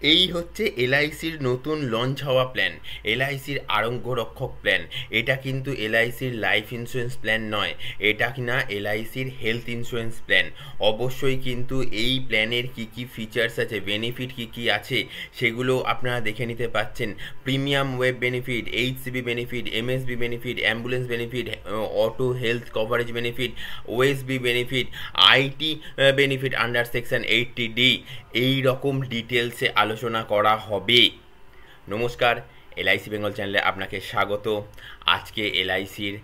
এই হচ্ছে এলআইসির নতুন লঞ্চ হওয়া প্ল্যান, এলআইসির আরোগ্য রক্ষক প্ল্যান। এটা কিন্তু এলআইসির লাইফ ইন্স্যুরেন্স প্ল্যান নয়, এটা কিনা এলআইসির হেলথ ইন্স্যুরেন্স প্ল্যান। অবশ্যই কিন্তু এই প্ল্যানের কি কি ফিচার্স আছে, বেনিফিট কি কি আছে সেগুলো আপনারা দেখে নিতে পাচ্ছেন। Premium waiver benefit, HCB benefit, MSB benefit, ambulance benefit, auto health coverage benefit, OSB benefit, IT benefit under section 80D, এই রকম ডিটেলসে আলোচনা করা হবে। নমস্কার, এলআইসি বেঙ্গল চ্যানেলে আপনাকে স্বাগত। আজকে এলআইসির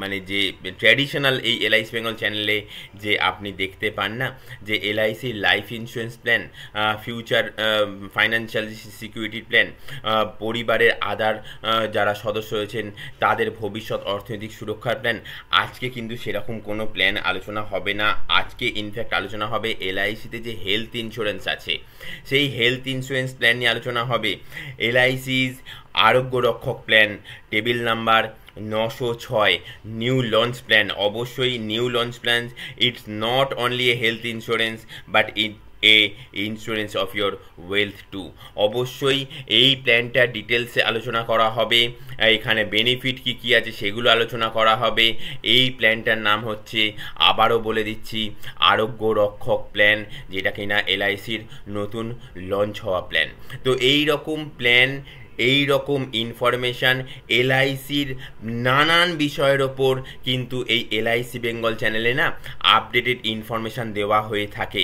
মানে যে ট্র্যাডিশনাল এই এলআইসি বেঙ্গল চ্যানেলে যে আপনি দেখতে পান না, যে এলআইসির life insurance plan, future financial security plan, পরিবারের আদার যারা সদস্য রয়েছেন তাদের ভবিষ্যৎ অর্থনৈতিক সুরক্ষার প্ল্যান, আজকে কিন্তু সেরকম কোনো প্ল্যান আলোচনা হবে না। আজকে ইনফ্যাক্ট আলোচনা হবে এলআইসিতে যে হেলথ ইন্স্যুরেন্স আছে সেই হেলথ ইন্স্যুরেন্স প্ল্যান নিয়ে আলোচনা হবে। এলআইসির Arogya Rakshak plan, table number 906, new launch plan. অবশ্যই new launch plan, it's not only a health insurance but a insurance of your wealth too. অবশ্যই এই প্ল্যানটা ডিটেলসে আলোচনা করা হবে, এখানে বেনিফিট কি কি আছে সেগুলো আলোচনা করা হবে। এই প্ল্যানটার নাম হচ্ছে, আবারও বলে দিচ্ছি, আরোগ্য রক্ষক প্ল্যান, যেটা কিনা এলআইসির নতুন লঞ্চ হওয়া প্ল্যান। তো এই রকম প্ল্যান, এই রকম ইনফরমেশান এলআইসির নানান বিষয়ের ওপর কিন্তু এই এলআইসি বেঙ্গল চ্যানেলে না আপডেটেড ইনফরমেশান দেওয়া হয়ে থাকে।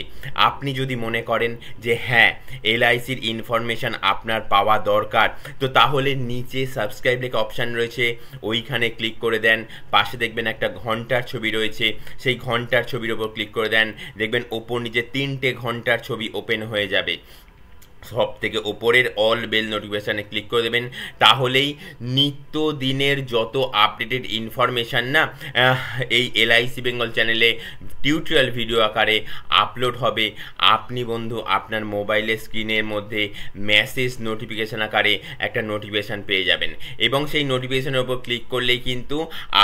আপনি যদি মনে করেন যে হ্যাঁ এলআইসির ইনফরমেশান আপনার পাওয়া দরকার, তো তাহলে নিচে সাবস্ক্রাইব লেখা অপশান রয়েছে, ওইখানে ক্লিক করে দেন। পাশে দেখবেন একটা ঘন্টার ছবি রয়েছে, সেই ঘন্টার ছবির ওপর ক্লিক করে দেন, দেখবেন ওপর নিচে 3টে ঘন্টার ছবি ওপেন হয়ে যাবে। সব থেকে ওপরের অল বেল নোটিফিকেশানে ক্লিক করে দেবেন, তাহলেই নিত্য দিনের যত আপডেটেড ইনফরমেশান না এই এলআইসি বেঙ্গল চ্যানেলে টিউটোরিয়াল ভিডিও আকারে আপলোড হবে। আপনি বন্ধু আপনার মোবাইলের স্ক্রিনের মধ্যে মেসেজ নোটিফিকেশান আকারে একটা নোটিফিকেশান পেয়ে যাবেন, এবং সেই নোটিফিকেশানের উপর ক্লিক করলেই কিন্তু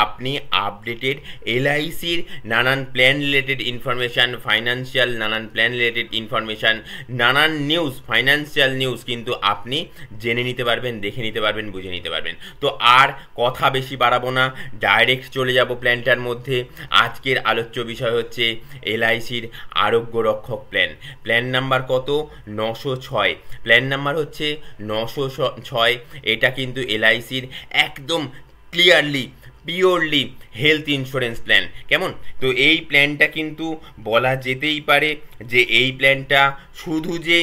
আপনি আপডেটেড এলআইসির নানান প্ল্যান রিলেটেড ইনফরমেশান, ফাইন্যান্সিয়াল নানান প্ল্যান রিলেটেড ইনফরমেশান, নানান নিউজ, ফাইন্যান্সিয়াল নিউজ কিন্তু আপনি জেনে নিতে পারবেন, দেখে নিতে পারবেন, বুঝে নিতে পারবেন। তো আর কথা বেশি বাড়াবো না, ডাইরেক্ট চলে যাব প্ল্যানটার মধ্যে। আজকের আলোচ্য বিষয় হচ্ছে এলআইসির Arogya Rakshak plan. Plan number কত? 906। প্ল্যান নাম্বার হচ্ছে 906। এটা কিন্তু এলআইসির একদম clearly purely health insurance plan. কেমন? তো এই প্ল্যানটা কিন্তু বলা যেতেই পারে যে এই প্ল্যানটা শুধু যে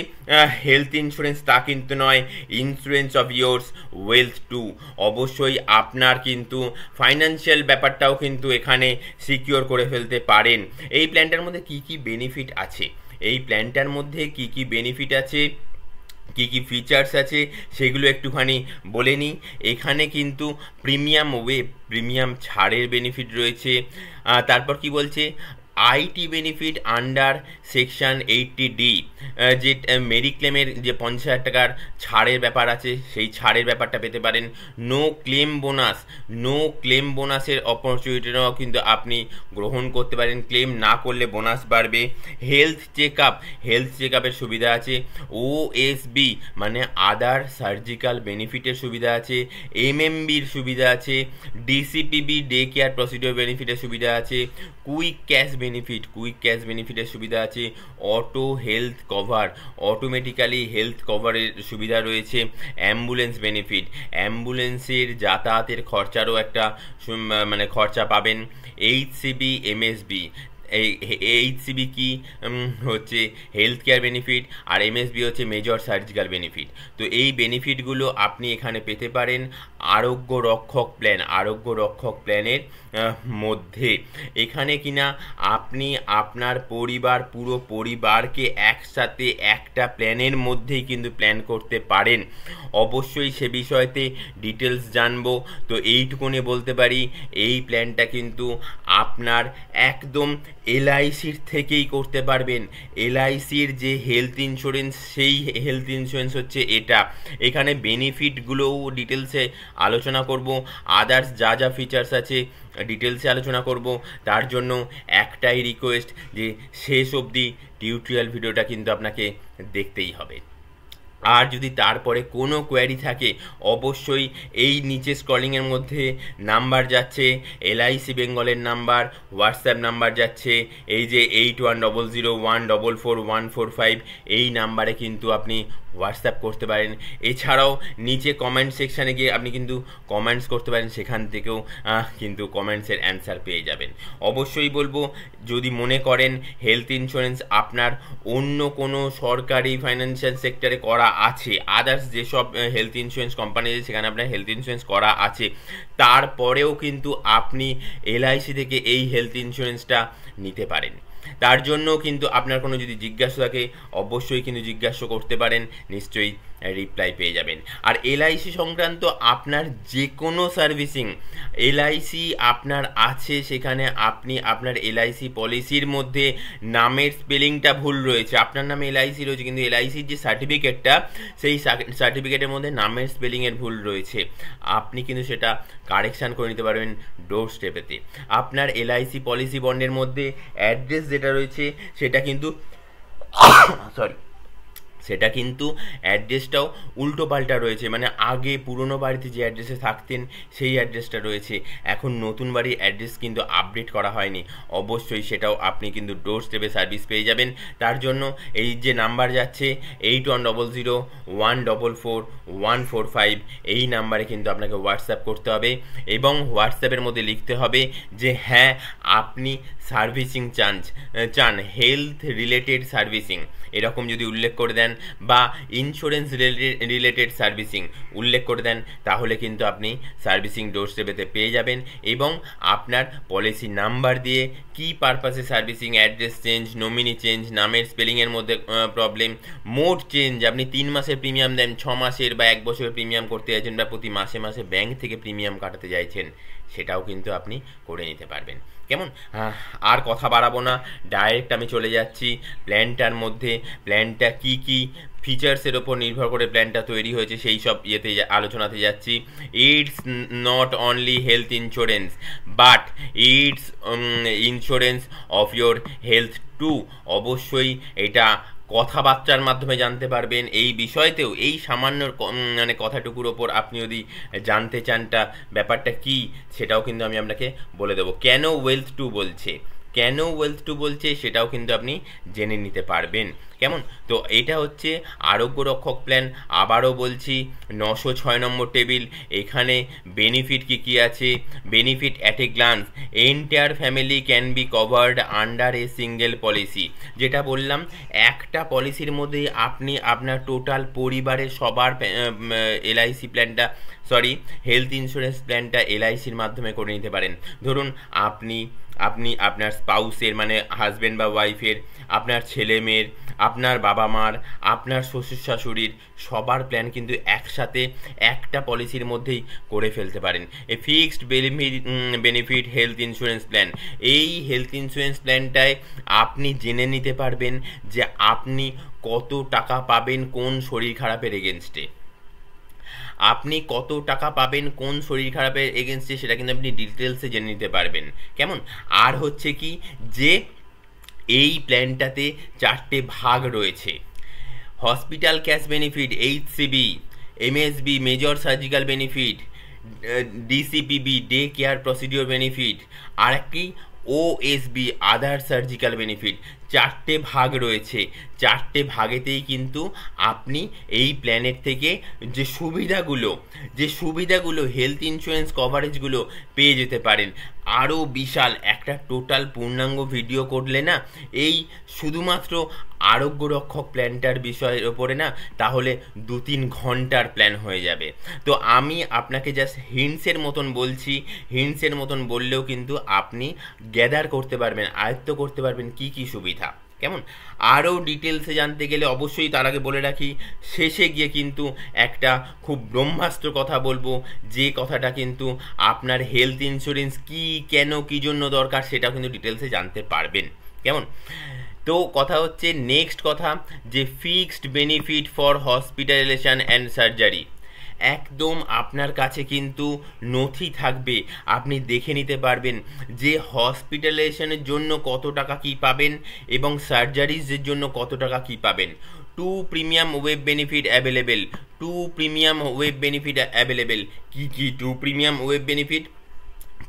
হেলথ ইন্স্যুরেন্স তা কিন্তু নয়, insurance of yours wealth too. অবশ্যই আপনার কিন্তু ফাইন্যান্সিয়াল ব্যাপারটাও কিন্তু এখানে সিকিওর করে ফেলতে পারেন। এই প্ল্যানটার মধ্যে কি কি বেনিফিট আছে, এই প্ল্যানটার মধ্যে কি কি বেনিফিট আছে, কি কি ফিচার্স আছে সেগুলো একটুখানি বলে নিই। এখানে কিন্তু প্রিমিয়াম ওয়েব, প্রিমিয়াম ছাড়ের বেনিফিট রয়েছে। তারপর কি বলছে, IT benefit under section 80D, যে মেডিক্লেমের যে 50,000 টাকার ছাড়ের ব্যাপার আছে সেই ছাড়ের ব্যাপারটা পেতে পারেন। No claim bonus, no claim বোনাসের অপরচুনিটিটাও কিন্তু আপনি গ্রহণ করতে পারেন, ক্লেম না করলে বোনাস বাড়বে। Health check up, health check আপের সুবিধা আছে। ওএসবি মানে আদার সার্জিক্যাল বেনিফিটের সুবিধা আছে। এমএমবির সুবিধা আছে। ডিসিপিবি ডে কেয়ার প্রসিডিওর বেনিফিটের সুবিধা আছে। Quick cash benefit, quick cash বেনিফিটের সুবিধা আছে। Auto health cover, automatically health কভারের সুবিধা রয়েছে। অ্যাম্বুলেন্স বেনিফিট, অ্যাম্বুলেন্সের যাতায়াতের খরচারও একটা মানে খরচা পাবেন। এইচসিবি এমএসবি, এই এইচসিবি কি হচ্ছে হেলথ কেয়ার বেনিফিট, আর এমএসবি হচ্ছে মেজর সার্জিক্যাল বেনিফিট। তো এই বেনিফিটগুলো আপনি এখানে পেতে পারেন আরোগ্য রক্ষক প্ল্যান, আরোগ্য রক্ষক প্ল্যানের মধ্যে। এখানে কিনা আপনি আপনার পরিবার, পুরো পরিবারকে একসাথে একটা প্ল্যানের মধ্যেই কিন্তু প্ল্যান করতে পারেন। অবশ্যই সে বিষয়তে ডিটেলস জানবো। তো এইটুকুনি বলতে পারি, এই প্ল্যানটা কিন্তু আপনার একদম এলআইসির থেকেই করতে পারবেন। এলআইসির যে হেলথ ইন্স্যুরেন্স, সেই হেলথ ইন্স্যুরেন্স হচ্ছে এটা। এখানে বেনিফিটগুলোও ডিটেলসে আলোচনা করব, আদার্স যা যা ফিচার্স আছে ডিটেলসে আলোচনা করব। তার জন্য একটাই রিকোয়েস্ট যে শেষ অবধি টিউটোরিয়াল ভিডিওটা কিন্তু আপনাকে দেখতেই হবে। আর যদি তারপরে কোনো কোয়ারি থাকে অবশ্যই এই নিচে স্ক্রলিংয়ের মধ্যে নাম্বার যাচ্ছে, এলআইসি বেঙ্গলের নাম্বার, হোয়াটসঅ্যাপ নাম্বার যাচ্ছে, এই যে 8100144145 এই নাম্বারে কিন্তু আপনি হোয়াটসঅ্যাপ করতে পারেন। এছাড়াও নিচে কমেন্ট সেকশানে গিয়ে আপনি কিন্তু কমেন্টস করতে পারেন, সেখান থেকেও কিন্তু কমেন্টসের অ্যান্সার পেয়ে যাবেন। অবশ্যই বলবো, যদি মনে করেন হেলথ ইন্স্যুরেন্স আপনার অন্য কোনো সরকারি ফাইন্যান্সিয়াল সেক্টরে করা আছে, আদার্স যেসব হেলথ ইন্স্যুরেন্স কোম্পানি আছে সেখানে আপনার হেলথ ইন্স্যুরেন্স করা আছে, তারপরেও কিন্তু আপনি এলআইসি থেকে এই হেলথ ইন্স্যুরেন্সটা নিতে পারেন। তার জন্য কিন্তু আপনার কোনো যদি জিজ্ঞাসা থাকে অবশ্যই কিন্তু জিজ্ঞাসা করতে পারেন, নিশ্চয়ই রিপ্লাই পেয়ে যাবেন। আর এলআইসি সংক্রান্ত আপনার যে কোনো সার্ভিসিং এলআইসি আপনার আছে, সেখানে আপনি আপনার এলআইসি পলিসির মধ্যে নামের স্পেলিংটা ভুল রয়েছে, আপনার নামে এলআইসি রয়েছে কিন্তু এলআইসির যে সার্টিফিকেটটা সেই সার্টিফিকেটের মধ্যে নামের স্পেলিংয়ের ভুল রয়েছে, আপনি কিন্তু সেটা কারেকশান করে নিতে পারবেন ডোর স্টেপেতে। আপনার এলআইসি পলিসি বন্ডের মধ্যে অ্যাড্রেস যেটা রয়েছে সেটা কিন্তু সেটা কিন্তু অ্যাড্রেসটাও উল্টো পাল্টা রয়েছে, মানে আগে পুরনো বাড়িতে যে অ্যাড্রেসে থাকতেন সেই অ্যাড্রেসটা রয়েছে, এখন নতুন বাড়ির অ্যাড্রেস কিন্তু আপডেট করা হয়নি। অবশ্যই সেটাও আপনি কিন্তু ডোর স্টেপে সার্ভিস পেয়ে যাবেন। তার জন্য এই যে নাম্বার যাচ্ছে 8100144145 এই নাম্বারে কিন্তু আপনাকে হোয়াটসঅ্যাপ করতে হবে এবং হোয়াটসঅ্যাপের মধ্যে লিখতে হবে যে হ্যাঁ আপনি সার্ভিসিং চান হেলথ রিলেটেড সার্ভিসিং, এরকম যদি উল্লেখ করে দেন বা ইন্স্যুরেন্স রিলেটেড সার্ভিসিং উল্লেখ করে দেন, তাহলে কিন্তু আপনি সার্ভিসিং ডোর স্টেপেতে পেয়ে যাবেন এবং আপনার পলিসি নাম্বার দিয়ে কি পারপাসে servicing, address change, nominee change, নামের স্পেলিংয়ের মধ্যে প্রবলেম, মোড চেঞ্জ, আপনি 3 মাসের প্রিমিয়াম দেন 6 মাসের বা 1 বছরের প্রিমিয়াম করতে চাইছেন বা প্রতি মাসে মাসে ব্যাংক থেকে প্রিমিয়াম কাটাতে চাইছেন, সেটাও কিন্তু আপনি করে নিতে পারবেন। কেমন? আর কথা বাড়াবো না, ডাইরেক্ট আমি চলে যাচ্ছি প্ল্যানটার মধ্যে। প্ল্যানটা কি কি ফিচার্সের ওপর নির্ভর করে প্ল্যানটা তৈরি হয়েছে সেই সব আলোচনাতে যাচ্ছি। It's not only health insurance but it's insurance of your health too. অবশ্যই এটা কথাবার্তার মাধ্যমে জানতে পারবেন। এই বিষয়তেও এই সামান্য মানে কথাটুকুর ওপর আপনি যদি জানতে চানটা ব্যাপারটা কি, সেটাও কিন্তু আমি আপনাকে বলে দেবো। কেন ওয়েলথ টু বলছে সেটাও কিন্তু আপনি জেনে নিতে পারবেন। কেমন? তো এটা হচ্ছে আরোগ্য রক্ষক প্ল্যান। আবারও বলছি 906 নম্বর টেবিল। এখানে বেনিফিট কি আছে? Benefit at a glance, entire family can be covered under a single policy. যেটা বললাম, একটা পলিসির মধ্যেই আপনি আপনার টোটাল পরিবারের সবার এলআইসি প্ল্যানটা হেলথ ইন্স্যুরেন্স প্ল্যানটা এলআইসির মাধ্যমে করে নিতে পারেন। ধরুন আপনি আপনার স্পাউসের মানে হাজব্যান্ড বা ওয়াইফের, আপনার ছেলে মেয়ের, আপনার বাবা মার, আপনার শ্বশুর শাশুড়ির সবার প্ল্যান কিন্তু একসাথে একটা পলিসির মধ্যেই করে ফেলতে পারেন। এই fixed benefit health insurance plan, এই হেলথ ইন্স্যুরেন্স প্ল্যানটায় আপনি জেনে নিতে পারবেন যে আপনি কত টাকা পাবেন কোন শরীর খারাপের এগেনস্টে, আপনি কত টাকা পাবেন কোন শরীর খারাপের এগেনস্টে, সেটা কিন্তু আপনি ডিটেলসে জেনে নিতে পারবেন। কেমন? আর হচ্ছে কি যে এই প্ল্যানটাতে 4টে ভাগ রয়েছে। Hospital cash benefit HCB, MSB major surgical benefit, DCPB day care procedure benefit, আর একটি OSB আদার সার্জিক্যাল বেনিফিট। 4টে ভাগ রয়েছে। 4টে ভাগেতেই কিন্তু আপনি এই প্ল্যানের থেকে যে সুবিধাগুলো হেলথ ইন্স্যুরেন্স কভারেজগুলো পেয়ে যেতে পারেন। আরও বিশাল একটা টোটাল পূর্ণাঙ্গ ভিডিও করলে না এই শুধুমাত্র আরোগ্য রক্ষক প্ল্যানটার বিষয়ের ওপরে না, তাহলে 2-3 ঘন্টার প্ল্যান হয়ে যাবে। তো আমি আপনাকে জাস্ট হিন্টসের মতন বললেও কিন্তু আপনি গ্যাদার করতে পারবেন, আয়ত্ত করতে পারবেন কি কি সুবিধা। কেমন? আরও ডিটেলসে জানতে গেলে অবশ্যই তার আগে বলে রাখি, শেষে গিয়ে কিন্তু একটা খুব ব্রহ্মাস্ত্র কথা বলবো, যে কথাটা কিন্তু আপনার হেলথ ইন্স্যুরেন্স কেন কি জন্য দরকার সেটাও কিন্তু ডিটেলসে জানতে পারবেন। কেমন? তো কথা হচ্ছে নেক্সট কথা যে fixed benefit for hospitalisation and surgery. একদম আপনার কাছে কিন্তু নথি থাকবে, আপনি দেখে নিতে পারবেন যে হসপিটালাইজেশনের জন্য কত টাকা কি পাবেন এবং সার্জারিজের জন্য কত টাকা কি পাবেন। Two premium waiver benefit available, কি two premium waiver benefit?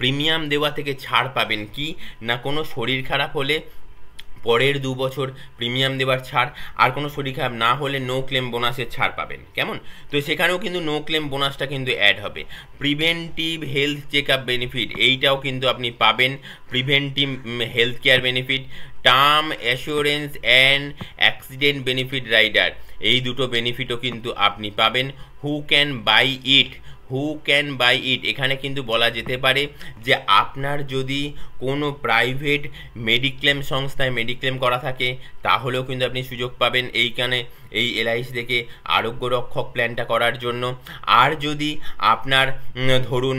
Premium দেওয়া থেকে ছাড় পাবেন কি না, কোনো শরীর খারাপ হলে পরের 2 বছর প্রিমিয়াম দেওয়ার ছাড়, আর কোনো শরীর খারাপ না হলে নো ক্লেম বোনাসের ছাড় পাবেন। কেমন? তো সেখানেও কিন্তু নো ক্লেম বোনাসটা কিন্তু অ্যাড হবে। Preventive health check up benefit, এইটাও কিন্তু আপনি পাবেন। Preventive health care benefit, term assurance and accident benefit rider, এই দুটো বেনিফিটও কিন্তু আপনি পাবেন। হু ক্যান বাই ইট, এখানে কিন্তু বলা যেতে পারে যে আপনার যদি কোনো প্রাইভেট মেডিক্লেম সংস্থায় মেডিক্লেম করা থাকে তাহলেও কিন্তু আপনি সুযোগ পাবেন এইখানে এই এলআইসি থেকে আরোগ্য রক্ষক প্ল্যানটা করার জন্য। আর যদি আপনার ধরুন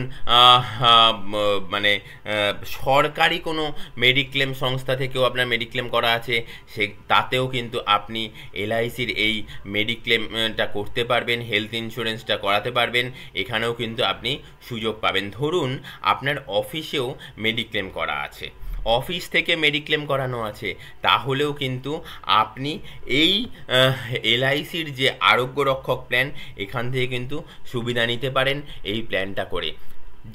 মানে সরকারি কোনো মেডিক্লেম সংস্থা থেকেও আপনার মেডিক্লেম করা আছে, তাতেও কিন্তু আপনি এলআইসির এই মেডিক্লেমটা করতে পারবেন, হেলথ ইন্স্যুরেন্সটা করাতে পারবেন, এখানেও কিন্তু আপনি সুযোগ পাবেন। ধরুন আপনার অফিসেও মেডিক্লেম করা আছে, অফিস থেকে মেডিক্লেম করানো আছে, তাহলেও কিন্তু আপনি এই এলআইসির যে আরোগ্য রক্ষক প্ল্যান, এখান থেকে কিন্তু সুবিধা নিতে পারেন এই প্ল্যানটা করে।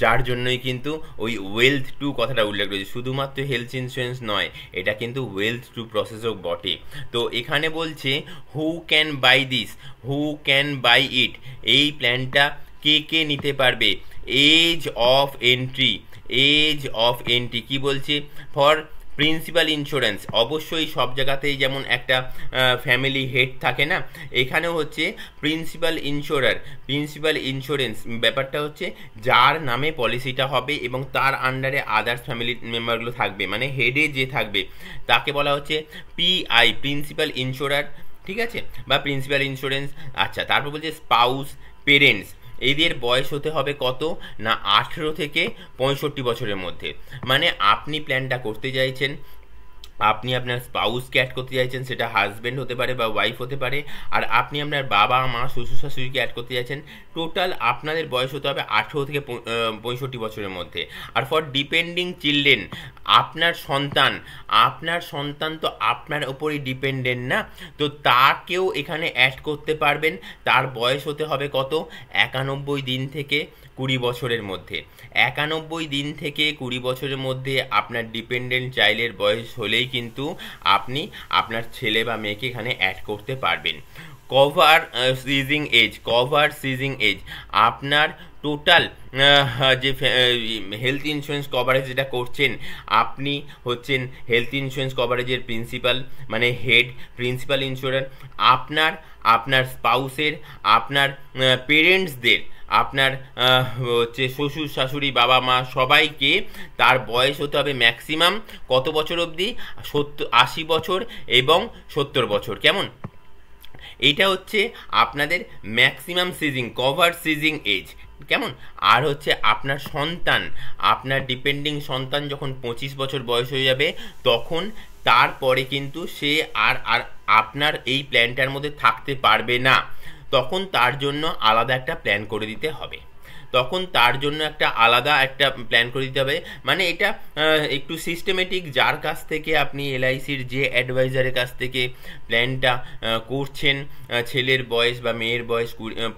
যার জন্যই কিন্তু ওই ওয়েলথ টু কথাটা উল্লেখ রয়েছে, শুধুমাত্র হেলথ ইন্স্যুরেন্স নয়, এটা কিন্তু ওয়েলথ টু প্রসেসও বটে। তো এখানে বলছে হু ক্যান বাই ইট, এই প্ল্যানটা কে নিতে পারবে? এজ অফ এন্ট্রি কি বলছে? ফর প্রিন্সিপাল ইন্স্যুরেন্স, অবশ্যই সব জায়গাতেই যেমন একটা ফ্যামিলি হেড থাকে না, এখানেও হচ্ছে প্রিন্সিপাল ইন্স্যুরেন্স ব্যাপারটা হচ্ছে যার নামে পলিসিটা হবে এবং তার আন্ডারে আদার্স ফ্যামিলি মেম্বারগুলো থাকবে, মানে হেডে যে থাকবে তাকে বলা হচ্ছে পিআই, প্রিন্সিপাল ইন্স্যুরার, ঠিক আছে, বা প্রিন্সিপাল ইন্স্যুরেন্স। আচ্ছা, তারপর বলছে স্পাউস, পেরেন্টস, এদের বয়স হতে হবে কত না 18 থেকে 65 বছরের মধ্যে। মানে আপনি প্ল্যানটা করতে চাইছেন, আপনি আপনার স্পাউসকে অ্যাড করতে চাইছেন, সেটা হাজব্যান্ড হতে পারে বা ওয়াইফ হতে পারে, আর আপনি আপনার বাবা মা শ্বশুর শাশুড়িকে অ্যাড করতে চাইছেন। টোটাল আপনাদের বয়স হতে হবে 18 থেকে 65 বছরের মধ্যে। আর ফর ডিপেন্ডিং চিলড্রেন, আপনার সন্তান তো আপনার ওপরই ডিপেন্ডেন্ট না, তো তাকেও এখানে অ্যাড করতে পারবেন। তার বয়স হতে হবে কত? 91 দিন থেকে 20 বছরের মধ্যে। 91 দিন থেকে 20 বছরের মধ্যে আপনার ডিপেন্ডেন্ট চাইল্ডের বয়স হলেই কিন্তু আপনি আপনার ছেলে বা মেয়েকে এখানে অ্যাড করতে পারবেন। কভার সিজিং এজ, আপনার টোটাল যে হেলথ ইন্স্যুরেন্স কভারেজ যেটা করছেন, আপনি হচ্ছেন হেলথ ইন্স্যুরেন্স কভারেজের প্রিন্সিপাল, মানে হেড, প্রিন্সিপাল ইন্স্যুরার। আপনার স্পাউসের, আপনার পেরেন্টসদের, আপনার হচ্ছে শ্বশুর শাশুড়ি বাবা মা সবাইকে তার বয়স হতে হবে ম্যাক্সিমাম কত বছর অবধি? 80 বছর এবং 70 বছর। কেমন? এইটা হচ্ছে আপনাদের ম্যাক্সিমাম কভার সিজিং এজ। কেমন? আর হচ্ছে আপনার সন্তান, আপনার ডিপেন্ডিং সন্তান যখন 25 বছর বয়স হয়ে যাবে, তখন তারপরে কিন্তু সে আর আপনার এই প্ল্যানটার মধ্যে থাকতে পারবে না, তখন তার জন্য আলাদা একটা প্ল্যান করে দিতে হবে। মানে এটা একটু সিস্টেমেটিক। যার কাছ থেকে আপনি এলআইসির যে অ্যাডভাইজারের কাছ থেকে প্ল্যানটা করছেন, ছেলের বয়স বা মেয়ের বয়স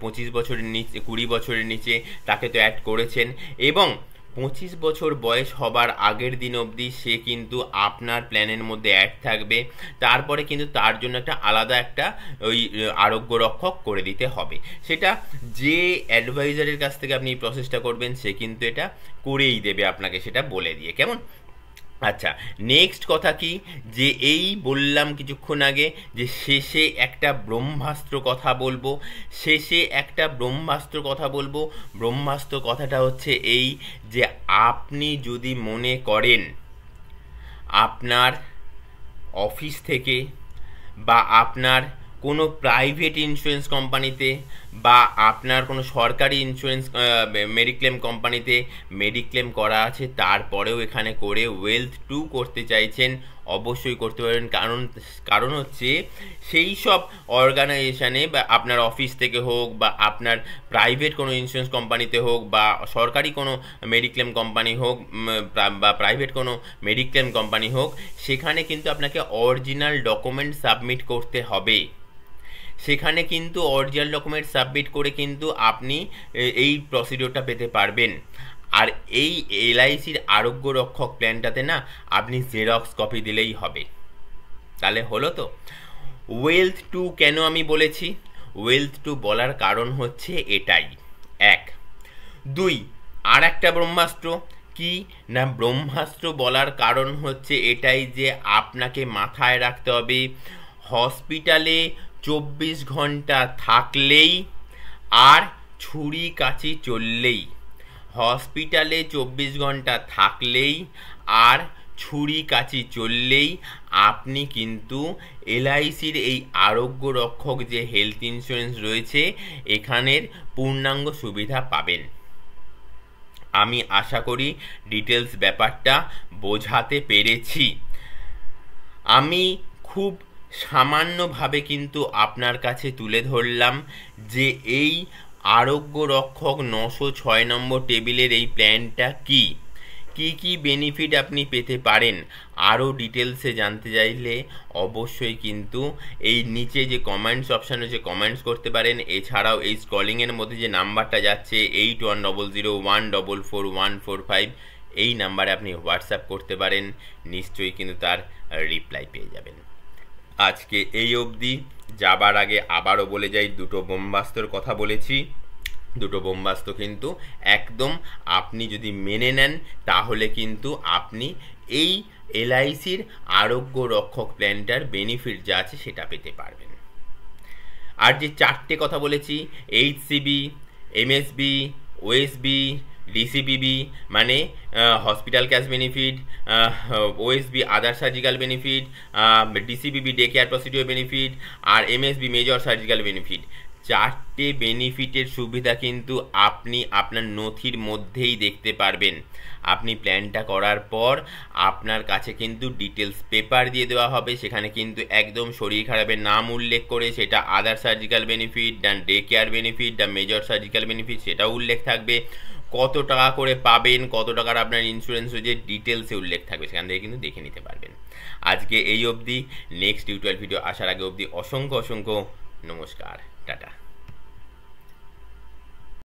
25 বছরের নিচে, 20 বছরের নিচে, তাকে তো অ্যাড করেছেন, এবং 25 বছর বয়স হবার আগের দিন অবধি সে কিন্তু আপনার প্ল্যানের মধ্যে অ্যাড থাকবে। তারপরে কিন্তু তার জন্য একটা আলাদা একটা ওই আরোগ্য রক্ষক করে দিতে হবে। সেটা যে অ্যাডভাইজারের কাছ থেকে আপনি এই প্রসেসটা করবেন সে কিন্তু এটা করেই দেবে আপনাকে, সেটা বলে দিয়ে। কেমন? আচ্ছা, নেক্সট কথা কি, যে এই বললাম কিছুক্ষণ আগে যে শেষে একটা ব্রহ্মাস্ত্র কথা বলবো। ব্রহ্মাস্ত্র কথাটা হচ্ছে এই, যে আপনি যদি মনে করেন আপনার অফিস থেকে বা আপনার কোনো প্রাইভেট ইন্স্যুরেন্স কোম্পানিতে বা আপনার কোনো সরকারি ইন্স্যুরেন্স মেডিক্লেম কোম্পানিতে মেডিক্লেম করা আছে, তারপরেও এখানে করে ওয়েলথ 2 করতে চাইছেন, অবশ্যই করতে পারবেন। কারণ হচ্ছে সেই সব অর্গানাইজেশানে বা আপনার অফিস থেকে হোক বা আপনার প্রাইভেট কোনো ইন্স্যুরেন্স কোম্পানিতে হোক বা সরকারি কোনো মেডিক্লেম কোম্পানি হোক বা প্রাইভেট কোনো মেডিক্লেম কোম্পানি হোক, সেখানে কিন্তু আপনাকে অরিজিনাল ডকুমেন্ট সাবমিট করতে হবে। সেখানে কিন্তু অরিজিনাল ডকুমেন্ট সাবমিট করে কিন্তু আপনি এই প্রসিডিওরটা পেতে পারবেন। আর এই এলআইসির আরোগ্য রক্ষক প্ল্যানটাতে না আপনি জেরক্স কপি দিলেই হবে। তাহলে হলো তো। ওয়েলথ 2 কেন আমি বলেছি? ওয়েলথ 2 বলার কারণ হচ্ছে এটাই। 1, 2 আর একটা ব্রহ্মাস্ত্র কি না, ব্রহ্মাস্ত্র বলার কারণ হচ্ছে এটাই যে আপনাকে মাথায় রাখতে হবে হসপিটালে 24 ঘন্টা থাকলেই আর ছুরি কাঁচি চললেই, হসপিটালে 24 ঘন্টা থাকলেই আর ছুরি কাঁচি চললেই আপনি কিন্তু এলআইসির এই আরোগ্য রক্ষক যে হেলথ ইন্স্যুরেন্স রয়েছে এখানের পূর্ণাঙ্গ সুবিধা পাবেন। আমি আশা করি ডিটেলস ব্যাপারটা বোঝাতে পেরেছি। আমি খুব সামান্যভাবে কিন্তু আপনার কাছে তুলে ধরলাম যে এই আরোগ্য রক্ষক 906 নম্বর টেবিলের এই প্ল্যানটা কি কি বেনিফিট আপনি পেতে পারেন। আরও ডিটেলসে জানতে চাইলে অবশ্যই কিন্তু এই নিচে যে কমেন্টস অপশান রয়েছে কমেন্টস করতে পারেন। এছাড়াও এই স্ক্রলিংয়ের মধ্যে যে নাম্বারটা যাচ্ছে 8100144145 এই নাম্বারে আপনি হোয়াটসঅ্যাপ করতে পারেন, নিশ্চয়ই কিন্তু তার রিপ্লাই পেয়ে যাবেন। আজকে এই অবধি, যাবার আগে আবারও বলে যাই, দুটো ব্রহ্মাস্ত্রের কথা বলেছি। দুটো ব্রহ্মাস্ত্র কিন্তু একদম আপনি যদি মেনে নেন তাহলে কিন্তু আপনি এই এলআইসির আরোগ্য রক্ষক প্ল্যানটার বেনিফিট যা আছে সেটা পেতে পারবেন। আর যে 4টে কথা বলেছি, এইচসিবি, এমএসবি, ওএসবি, ডিসিবিবি মানে hospital cash benefit, OSB other surgical benefit, DCBB day care procedure benefit, আর এমএসবি মেজর সার্জিক্যাল বেনিফিট, 4টে বেনিফিটের সুবিধা কিন্তু আপনি আপনার নথির মধ্যেই দেখতে পারবেন। আপনি প্ল্যানটা করার পর আপনার কাছে কিন্তু ডিটেলস পেপার দিয়ে দেওয়া হবে, সেখানে কিন্তু একদম শরীর খারাপের নাম উল্লেখ করে সেটা other surgical benefit, day care benefit, major surgical benefit সেটাও উল্লেখ থাকবে, কত টাকা করে পাবেন, কত টাকার আপনার ইন্স্যুরেন্স হয়েছে ডিটেলসে উল্লেখ থাকবে, সেখান থেকে কিন্তু দেখে নিতে পারবেন। আজকে এই অবধি, নেক্সট টিউটোরিয়াল ভিডিও আসার আগে অবধি অসংখ্য নমস্কার, টাটা।